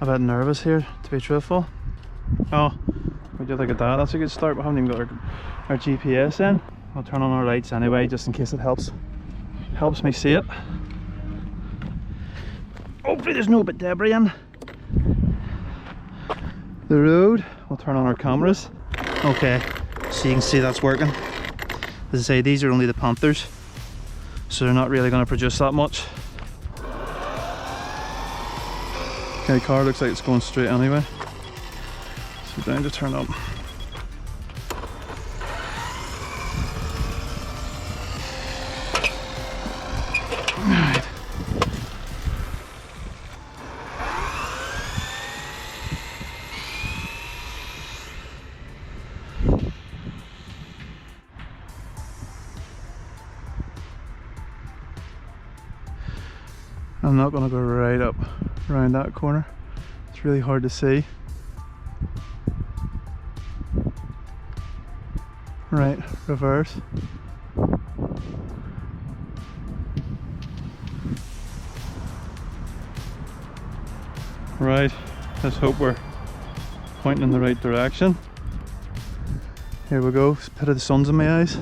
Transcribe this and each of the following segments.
a bit nervous here, to be truthful. Oh, we did look at that. That's a good start. We haven't even got our GPS in. I'll turn on our lights anyway, just in case it helps me see it. Hopefully there's no bit debris in the road. We'll turn on our cameras. Okay, so you can see that's working. As I say, these are only the Panthers, so they're not really going to produce that much. Okay, the car looks like it's going straight anyway. So down to turn up. Right. I'm not going to go right up around that corner. It's really hard to see. Right, reverse. Right, let's hope we're pointing in the right direction. Here we go, pit of the sun's in my eyes.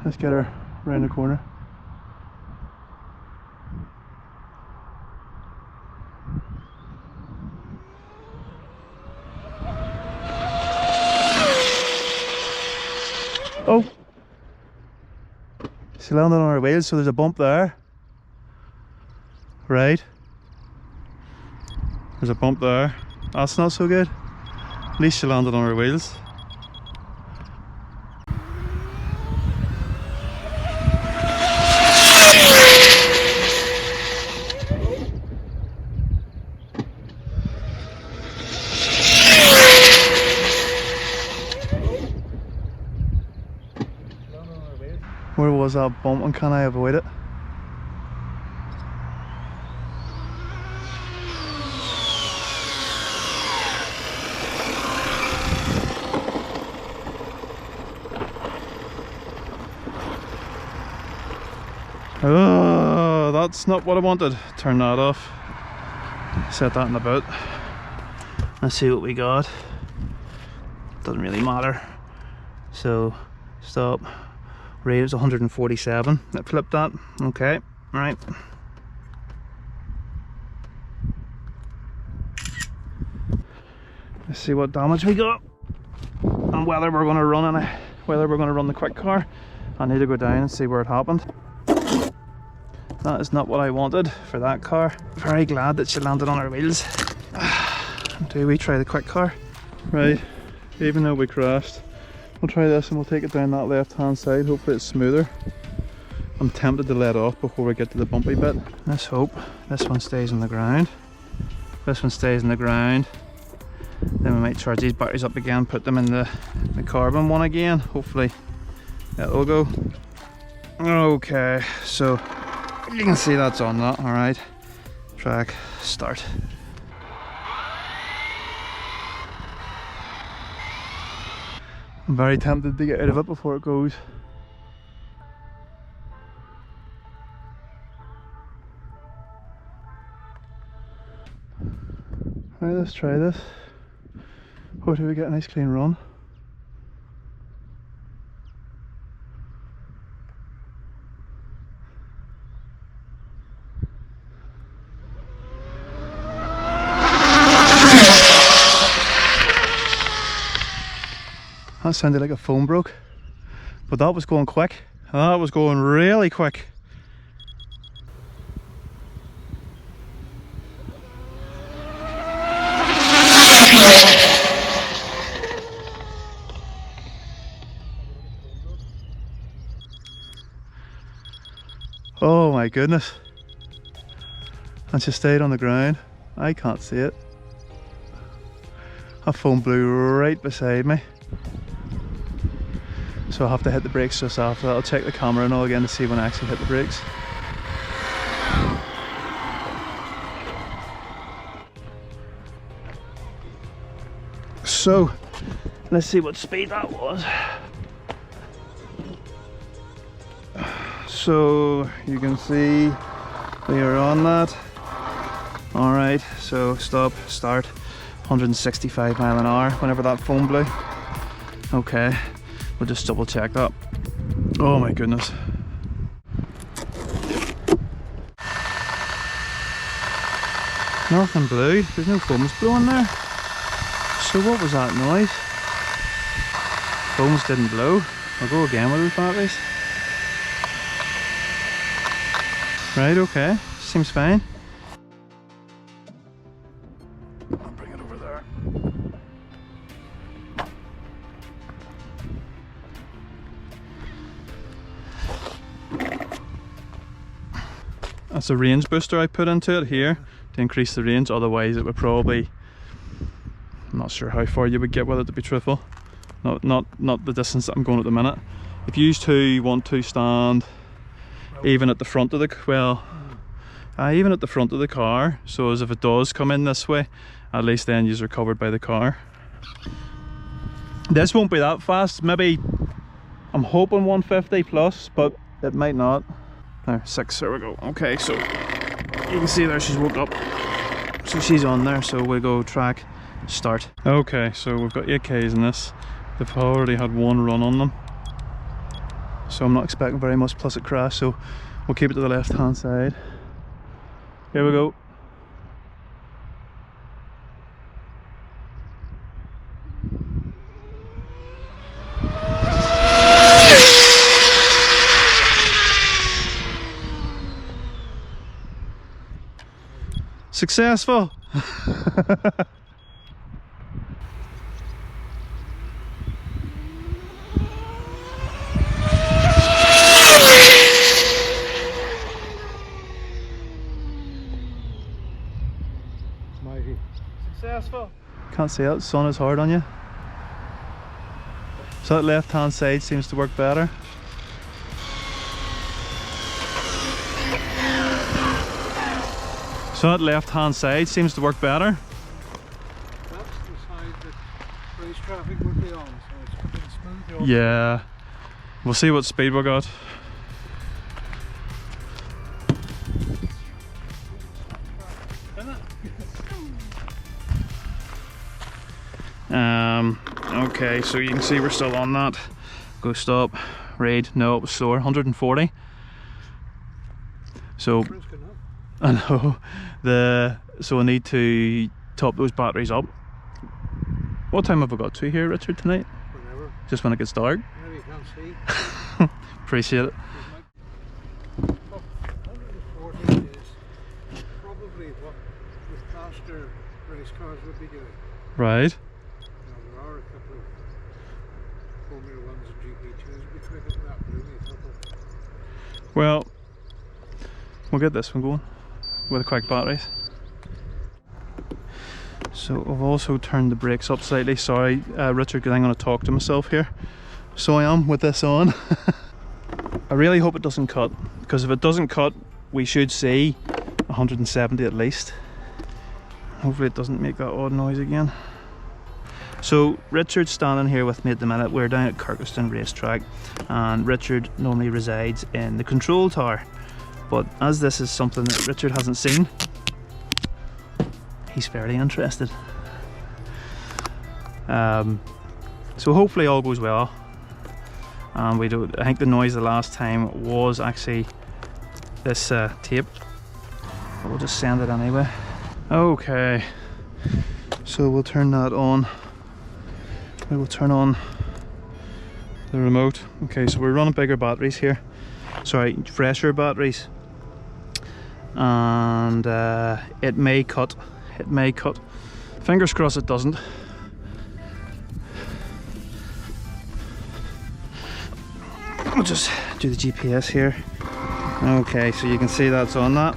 Let's get her around the corner. Oh! She landed on her wheels, so there's a bump there. Right. There's a bump there. That's not so good. At least she landed on her wheels. Where was that bump and can I avoid it? Oh, that's not what I wanted. Turn that off. Set that in the boot. Let's see what we got. Doesn't really matter. So, stop. Rate is 147. Let's flip that. Okay, right. Let's see what damage we got and whether we're going to run the quick car. I need to go down and see where it happened. That is not what I wanted for that car. Very glad that she landed on her wheels. Do we try the quick car? Right, even though we crashed, we'll try this and we'll take it down that left hand side. Hopefully it's smoother. I'm tempted to let off before we get to the bumpy bit. Let's hope this one stays on the ground. This one stays on the ground. Then we might charge these batteries up again, put them in the carbon one again. Hopefully it'll go. Okay, so you can see that's on that. Alright, track, start. I'm very tempted to get out of it before it goes. Right, let's try this. Hopefully we get a nice clean run. That sounded like a phone broke, but that was going quick. That was going really quick. Oh my goodness. And she stayed on the ground. I can't see it. That phone blew right beside me. So I'll have to hit the brakes just after that. I'll check the camera and all again to see when I actually hit the brakes. So, let's see what speed that was. So, you can see we are on that. Alright, so stop, start, 165 mile an hour whenever that phone blew. Okay, we'll just double check that. Oh my goodness. Nothing blew, there's no foams blowing there. So what was that noise? Foams didn't blow. I'll go again with those batteries. Right, okay, seems fine. I'll bring it over there. That's a range booster I put into it here to increase the range, otherwise it would probably, I'm not sure how far you would get with it, to be truthful. Not the distance that I'm going at the minute. If you two want to stand even at the front of the, even at the front of the car, so as if it does come in this way, at least then you're covered by the car. This won't be that fast, maybe, I'm hoping 150 plus, but it might not. There, 6, there we go. Okay, so you can see there she's woke up. So she's on there, so we'll go track, start. Okay, so we've got 8Ks in this. They've already had one run on them. So I'm not expecting very much, plus it crashed, so we'll keep it to the left hand side. Here we go. Successful! Successful! Can't see it, the sun is hard on you. So that left hand side seems to work better. So that left hand side seems to work better. That's the side that race traffic would be on, so it's pretty smooth. Yeah. We'll see what speed we got. Okay, so you can see we're still on that. Go stop, raid, no, it was slower, 140. So I know so I need to top those batteries up. What time have I got to here, Richard, tonight? Whenever. Just when it gets dark? Whenever you can't see. Appreciate it. 140 is probably what the faster race cars would be doing. Right. Now there are a couple of Formula 1s and GP2s would be quicker than that, but only a couple. Well, we'll get this one going with the quick batteries. So I've also turned the brakes up slightly. Sorry, Richard, because I'm going to talk to myself here. So I am with this on. I really hope it doesn't cut, because if it doesn't cut, we should see 170 at least. Hopefully it doesn't make that odd noise again. So Richard's standing here with me at the minute. We're down at Kirkistown racetrack, and Richard normally resides in the control tower. But as this is something that Richard hasn't seen, he's fairly interested. So hopefully all goes well. And I think the noise the last time was actually this tape. But we'll just send it anyway. Okay, so we'll turn that on. We will turn on the remote. Okay, so we're running bigger batteries here. Sorry, fresher batteries. And it may cut. It may cut. Fingers crossed it doesn't. We'll just do the GPS here. Okay, so you can see that's on that.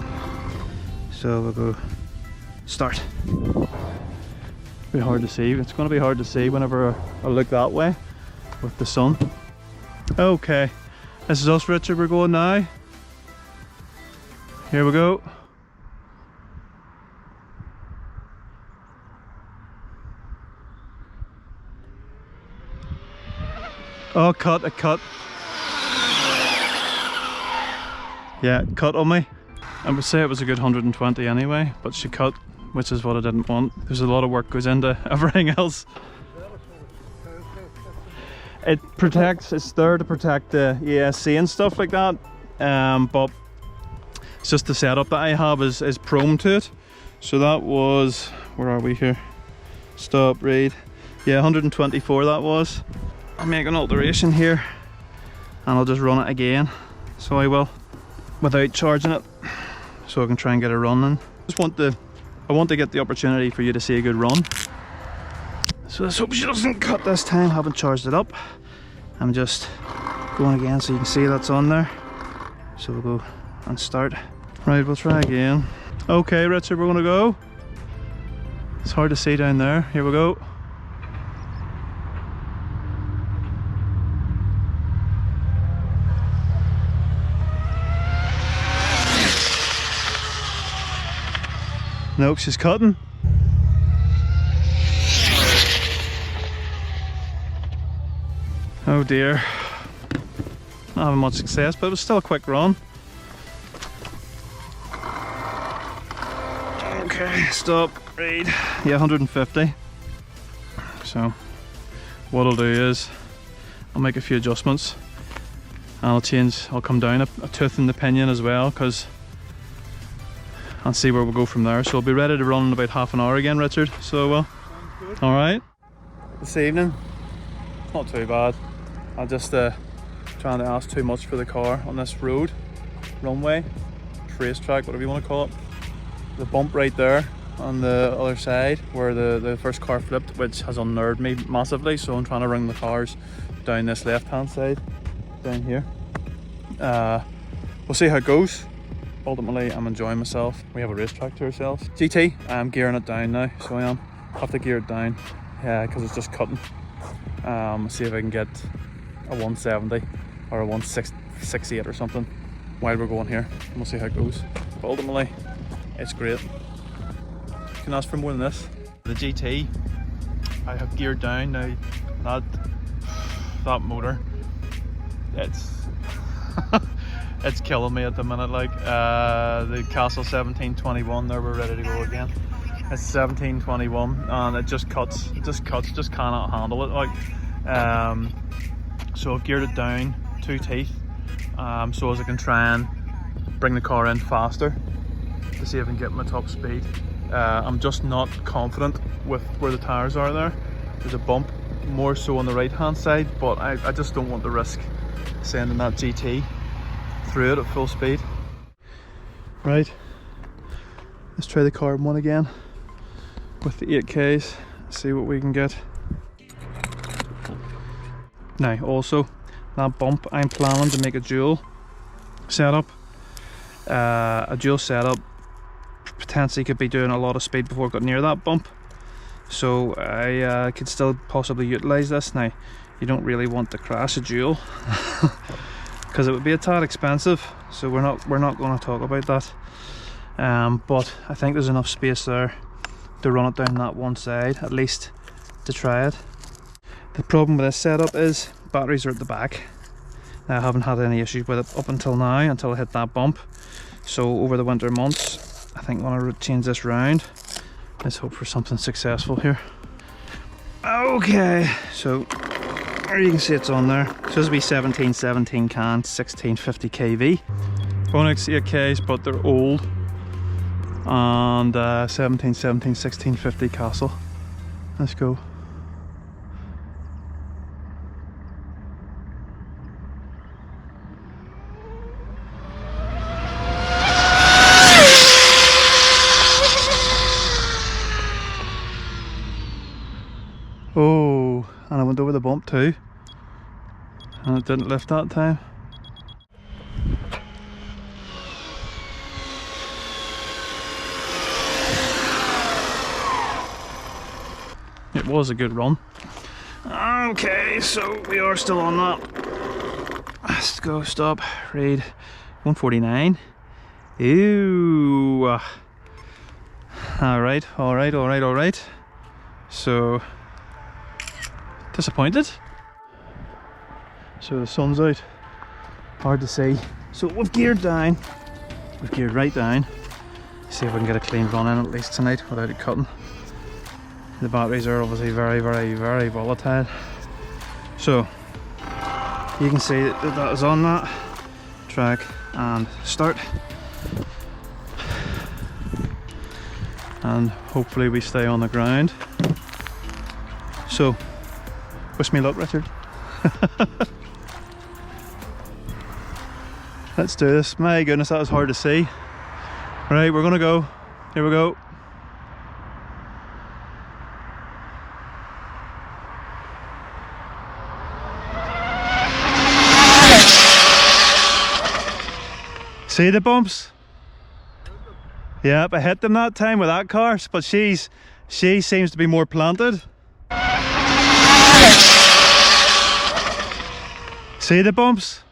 So we'll go start. Be hard to see. It's going to be hard to see whenever I look that way with the sun. Okay, this is us, Richard. We're going now. Here we go. Oh, cut, it cut. Yeah, cut on me. I would say it was a good 120 anyway, but she cut, which is what I didn't want. There's a lot of work goes into everything else. It protects, it's there to protect the ESC and stuff like that, but it's just the setup that I have is prone to it. So that was, where are we here? Stop, read. Yeah, 124 that was. I'll make an alteration here and I'll just run it again. So I will, without charging it, so I can try and get a run in. I want to get the opportunity for you to see a good run. So let's hope she doesn't cut this time. Haven't charged it up. I'm just going again so you can see that's on there. So we'll go and start. Right, we'll try again. Okay, Richard, we're gonna go. It's hard to see down there. Here we go. Nope, she's cutting. Oh dear. Not having much success, but it was still a quick run. Okay, stop, read. Yeah, 150. So, what I'll do is, I'll make a few adjustments. And I'll come down a tooth in the pinion as well, because I'll see where we'll go from there. So I'll be ready to run in about half an hour again, Richard. So, alright. This evening, not too bad. I'm just trying to ask too much for the car on this road, runway, racetrack, whatever you want to call it. The bump right there on the other side where the first car flipped, which has unnerved me massively, so I'm trying to bring the cars down this left hand side, down here. We'll see how it goes. Ultimately, I'm enjoying myself. We have a racetrack to ourselves. GT, I'm gearing it down now, so I am. Have to gear it down, because it's just cutting. See if I can get a 170 or a 168 or something while we're going here, and we'll see how it goes. But ultimately, it's great. You can ask for more than this. The GT, I have geared down now. That motor, it's it's killing me at the minute. Like the Castle 1721 there, we're ready to go again. It's 1721 and it just cuts, just cannot handle it. Like so I've geared it down 2 teeth, so as I can try and bring the car in faster to see if I can get my top speed. I'm just not confident with where the tires are there. There's a bump more so on the right hand side, but I just don't want to risk sending that GT through it at full speed. Right, let's try the carbon one again with the 8Ks, see what we can get. Now also, that bump I'm planning to make a dual setup. A dual setup potentially could be doing a lot of speed before it got near that bump, so I could still possibly utilize this. Now you don't really want to crash a dual because it would be a tad expensive, so we're not going to talk about that, but I think there's enough space there to run it down that one side, at least to try it. The problem with this setup is batteries are at the back. Now, I haven't had any issues with it up until now, until I hit that bump. So over the winter months, I think I'm going to change this round. Let's hope for something successful here. Okay, so there you can see it's on there. So this will be 1717 can, 1650 kV. ONYX 8Ks, but they're old. And 1717, 1650 Castle. Let's go. Oh, and I went over the bump too, and it didn't lift that time. It was a good run. Okay, so we are still on that. Let's go, stop, read 149. Ew. Alright. So, disappointed. So the sun's out, hard to see. So we've geared down We've geared right down. See if we can get a clean run in at least tonight without it cutting. The batteries are obviously very volatile. So you can see that is on that track and start. And hopefully we stay on the ground. So wish me luck, Richard. Let's do this. My goodness, that was hard to see. Right, we're gonna go. Here we go. See the bumps? Yep, I hit them that time with that car, but she seems to be more planted. See the bumps?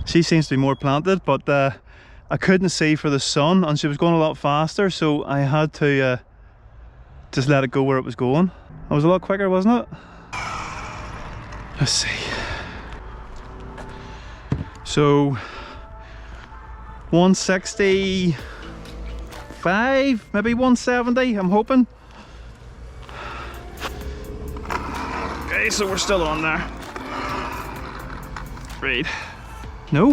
She seems to be more planted, but I couldn't see for the sun and she was going a lot faster, so I had to just let it go where it was going. It was a lot quicker, wasn't it? Let's see. So 165, maybe 170, I'm hoping. Okay, so we're still on there. Right. No?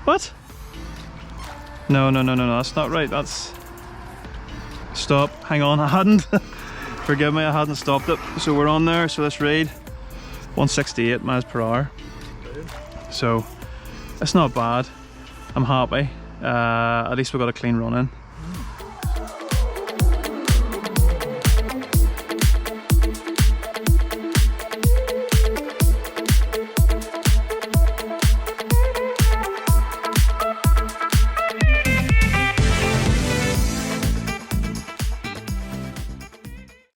What? No, that's not right. That's... Stop, hang on, I hadn't. Forgive me, I hadn't stopped it. So we're on there, so let's read 168 miles per hour. So, it's not bad. I'm happy. At least we got a clean run in.